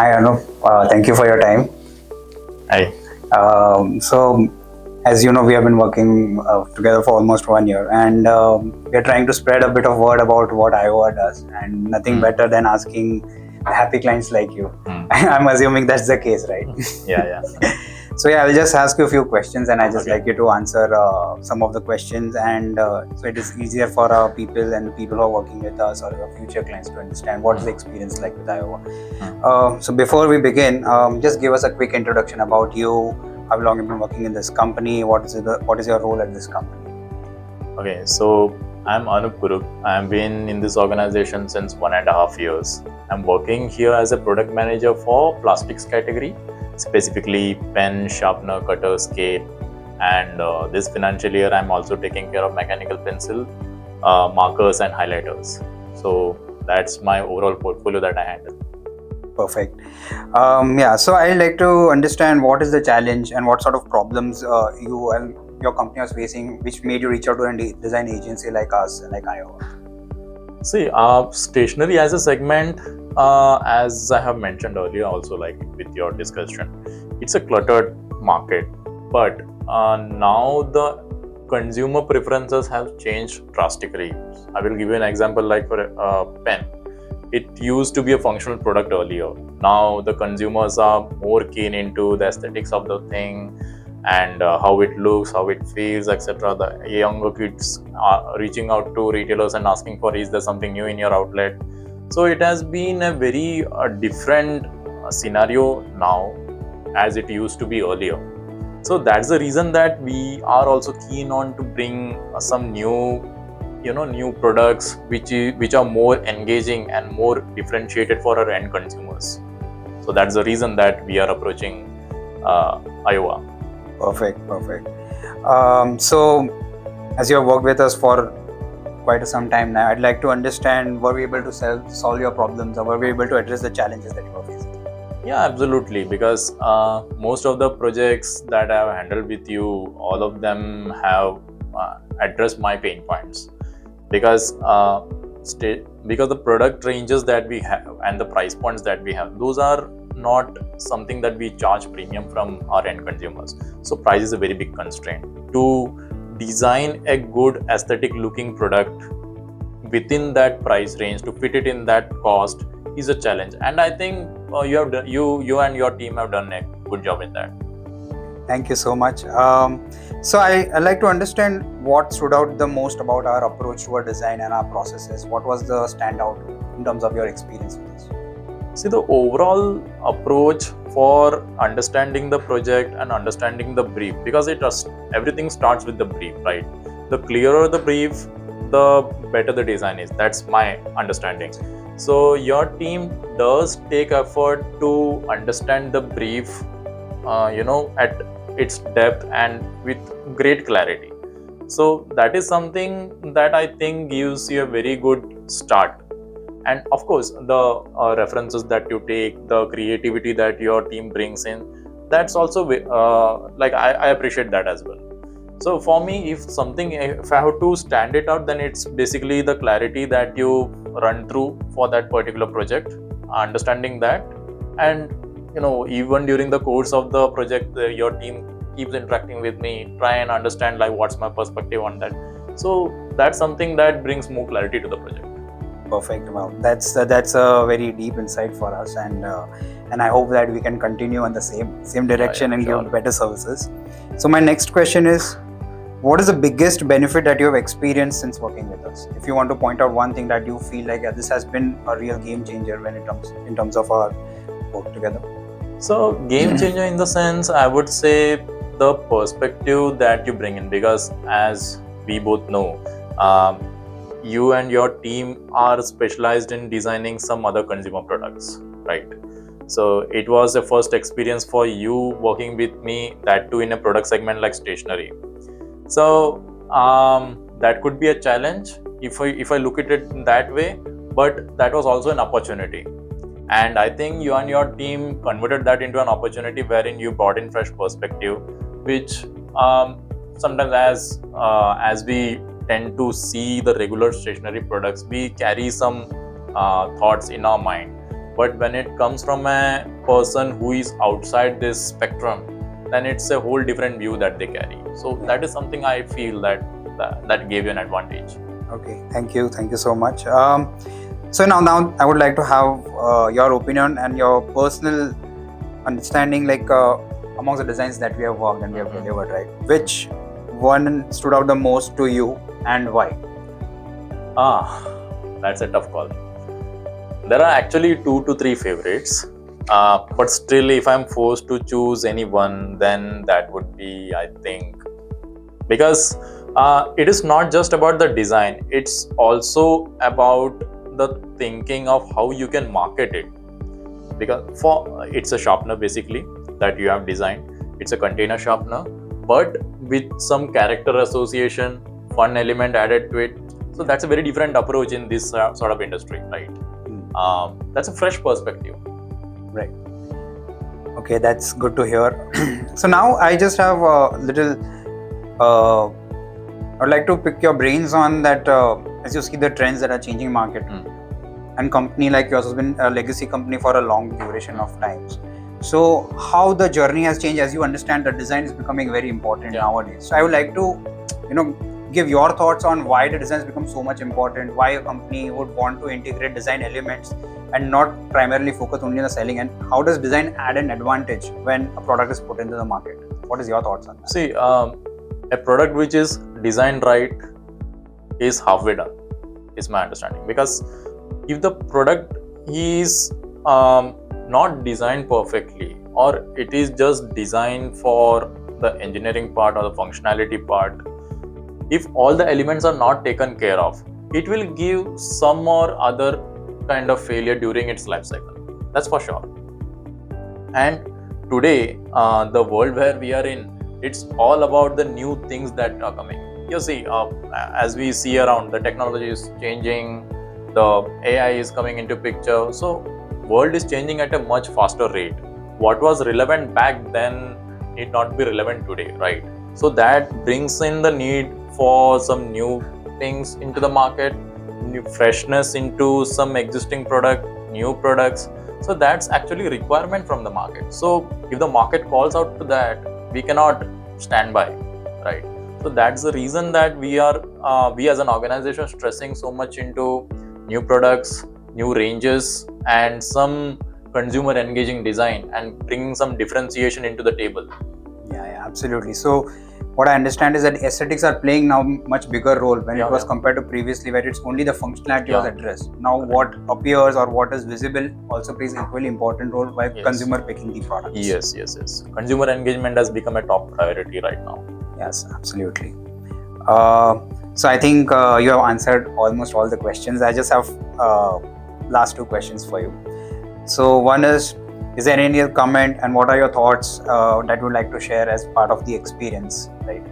Hi Anup, thank you for your time. Hi. So, as you know, we have been working together for almost 1 year, and we are trying to spread a bit of word about what IUOVA does, and nothing better than asking happy clients like you. I'm assuming that's the case, right? Yeah. So yeah, I'll just ask you a few questions, and I just Okay. like you to answer some of the questions, and so it is easier for our people and the people who are working with us or our future clients to understand what is the experience like with IUOVA. So before we begin, just give us a quick introduction about you. How long have you been working in this company? What is your role at this company? Okay. So I'm Anup Kuruk. I've been in this organization since 1.5 years. I'm working here as a product manager for plastics category, specifically pen, sharpener, cutter, scale. And this financial year, I'm also taking care of mechanical pencil, markers, and highlighters. So that's my overall portfolio that I handle. Perfect. Yeah, so I'd like to understand what is the challenge and what sort of problems you and your company was facing, which made you reach out to a design agency like us, like IUOVA. See, stationery as a segment, as I have mentioned earlier, also like with your discussion, it's a cluttered market. But now the consumer preferences have changed drastically. I will give you an example like for a pen. It used to be a functional product earlier. Now the consumers are more keen into the aesthetics of the thing and how it looks, how it feels, etc. The younger kids are reaching out to retailers and asking for, is there something new in your outlet? So it has been a very different scenario now as it used to be earlier. So that's the reason that we are also keen on to bring some new products which are more engaging and more differentiated for our end consumers. So that's the reason that we are approaching IUOVA. Perfect. So, as you have worked with us for quite some time now, I'd like to understand, were we able to solve your problems, or were we able to address the challenges that you are facing? Yeah, absolutely. Because most of the projects that I have handled with you, all of them have addressed my pain points. Because the product ranges that we have and the price points that we have, those are not something that we charge premium from our end consumers. So price is a very big constraint. To design a good aesthetic looking product within that price range, to fit it in that cost, is a challenge. And I think you and your team have done a good job in that. Thank you so much. So I'd like to understand what stood out the most about our approach to our design and our processes. What was the standout in terms of your experience with this? See, the overall approach for understanding the project and understanding the brief, because everything starts with the brief, right? The clearer the brief, the better the design is. That's my understanding. So your team does take effort to understand the brief, at its depth and with great clarity. So that is something that I think gives you a very good start. And of course, the references that you take, the creativity that your team brings in, that's also I appreciate that as well. So for me, if I have to stand it out, then it's basically the clarity that you run through for that particular project, understanding that, and even during the course of the project, your team keeps interacting with me, try and understand like what's my perspective on that. So that's something that brings more clarity to the project. Perfect. Wow, that's a very deep insight for us, and I hope that we can continue on the same direction and sure. give better services. So my next question is, what is the biggest benefit that you have experienced since working with us? If you want to point out one thing that you feel like this has been a real game changer when it comes in terms of our work together. So game changer in the sense, I would say the perspective that you bring in, because as we both know, you and your team are specialized in designing some other consumer products, right? So it was a first experience for you working with me, that too in a product segment like stationery. So that could be a challenge if I look at it that way, but that was also an opportunity. And I think you and your team converted that into an opportunity wherein you brought in fresh perspective, which sometimes as we tend to see the regular stationery products, we carry some thoughts in our mind. But when it comes from a person who is outside this spectrum, then it's a whole different view that they carry. So that is something I feel that gave you an advantage. Okay, thank you so much. So now I would like to have your opinion and your personal understanding, like amongst the designs that we have worked and we have delivered, right? Which one stood out the most to you and why? That's a tough call. There are actually 2 to 3 favorites, but still, if I'm forced to choose any one, then that would be, I think, because it is not just about the design, it's also about the thinking of how you can market it. Because it's a sharpener basically that you have designed. It's a container sharpener, but with some character association, fun element added to it. So that's a very different approach in this sort of industry, right? That's a fresh perspective. Right. Okay, that's good to hear. So now I just have a little. I'd like to pick your brains on that. As you see the trends that are changing market, and company like yours has been a legacy company for a long duration of times. So how the journey has changed, as you understand, the design is becoming very important nowadays. So I would like to, give your thoughts on why the design has become so much important, why a company would want to integrate design elements and not primarily focus only on the selling, and how does design add an advantage when a product is put into the market? What is your thoughts on that? See, a product which is designed right is halfway done, is my understanding. Because if the product is not designed perfectly, or it is just designed for the engineering part or the functionality part, if all the elements are not taken care of, it will give some or other kind of failure during its life cycle. That's for sure. And today, the world where we are in, it's all about the new things that are coming. You see, as we see around, the technology is changing, the AI is coming into picture. So, world is changing at a much faster rate. What was relevant back then need not be relevant today, right? So that brings in the need for some new things into the market, new freshness into some existing product, new products. So that's actually a requirement from the market. So if the market calls out to that, we cannot stand by, right? So that's the reason that we as an organization stressing so much into new products, new ranges, and some consumer engaging design and bringing some differentiation into the table. Yeah, absolutely. So what I understand is that aesthetics are playing now much bigger role when it was compared to previously, where it's only the functionality was addressed. Now what appears or what is visible also plays an equally important role by consumer picking the products. Yes. Consumer engagement has become a top priority right now. Yes, absolutely. So I think you have answered almost all the questions. I just have last 2 questions for you. So one is there any other comment, and what are your thoughts that you would like to share as part of the experience, right?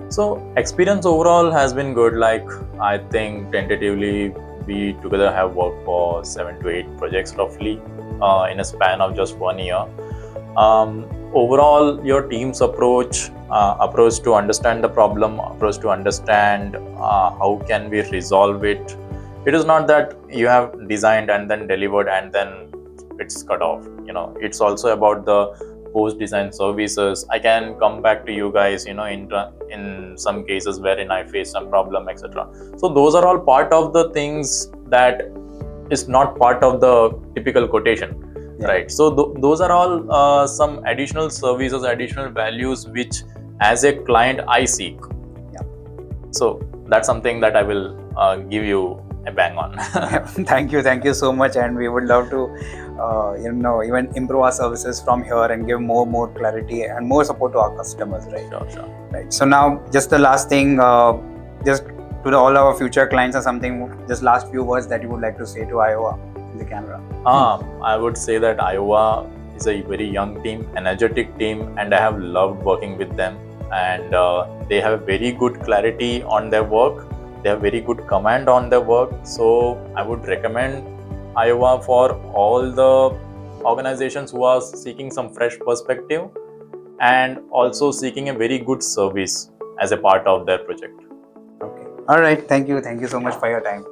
So experience overall has been good. Like, I think tentatively we together have worked for 7 to 8 projects roughly in a span of just 1 year. Overall, your team's approach to understand the problem, approach to understand how can we resolve it. It is not that you have designed and then delivered and then it's cut off. It's also about the post-design services. I can come back to you guys, in some cases wherein I face some problem, etc. So those are all part of the things that is not part of the typical quotation, right? So those are all some additional services, additional values which as a client I seek. So that's something that I will give you a bang on. Thank you so much, and we would love to even improve our services from here and give more clarity and more support to our customers, right? Sure. Right. So now just the last thing, just to all our future clients or something, just last few words that you would like to say to IUOVA in the camera. I would say that IUOVA is a very young team, energetic team, and I have loved working with them, and they have very good clarity on their work. They have very good command on their work. So I would recommend IUOVA for all the organizations who are seeking some fresh perspective and also seeking a very good service as a part of their project. Okay. All right. Thank you so much for your time.